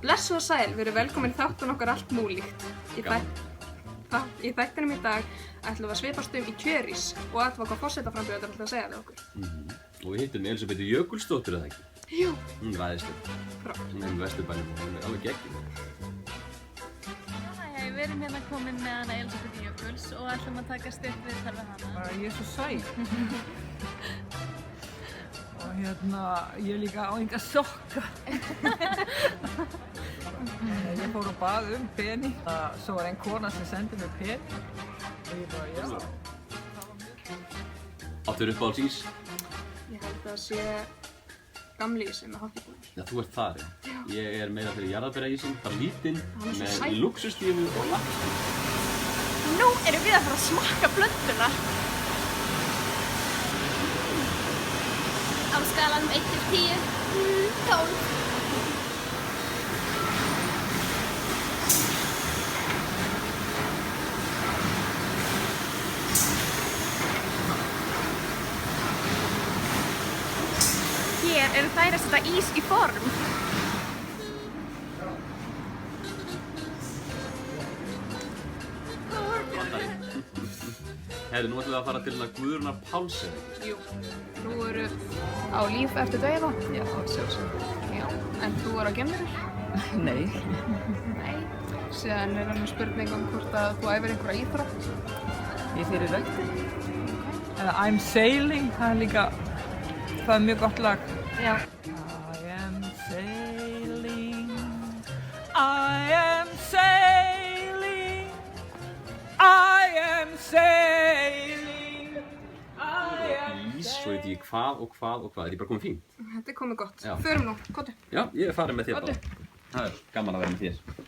Blessuð og sæl, við erum velkomin þáttun okkar allt múlíkt. Í þættinum í dag ætlum við að svipast í kjörís og athuga hvað forsetaframbjóðendur ætla að segja við okkur. Og við hittum Elísabetu Jökulsdóttur, eða ekki? Jú. Hún er ræðisleg. Hún er með Vesturbænum og hún er alveg geggjum. Hæ, við erum hérna komin með hana Elísabetu Jökuls og ætlum að taka stutt viðtal við hana. Ég er svo sæl. Og ég líka á enga sokka. Ég fór og bað pening. Svo var einn kona sem sendi mér pening. Og ég bara, já. Áttu uppáhalds ís? Ég held að sé gamli ísinn með hokkibúnir. Já, þú ert þar, já. Ég er meira fyrir jarðarberjaísinn, bara lítinn, Hann er svo með sætur. lúxustífu og lax. Nú erum við að fara að smakka blönduna. Á skalanum 1 til 10, 12. Hér eru þær að setja ís í form. Herri, nú ætlum við að fara til Guðrúnar Páls, eða ekki? Jú. Þú eru á líf eftir dauða. Já, sjálfsög. Já. En þú eru á geimveru? Nei. Nei. Síðan er hann spurning hvort að þú æfir einhverja íþrótt. Ég fyrir rögti. I'm sailing, það er líka, það er mjög gott lag. Já. I am sailing, I am sailing, I am sailing, I am Ís, svo veit ég hvað og hvað og hvað. Er ég bara komið fínt? Þetta er komið gott. Já. Förum nú, kottu. Já, ég er farið með þér Oddur. bara. Það er gaman að vera með þér.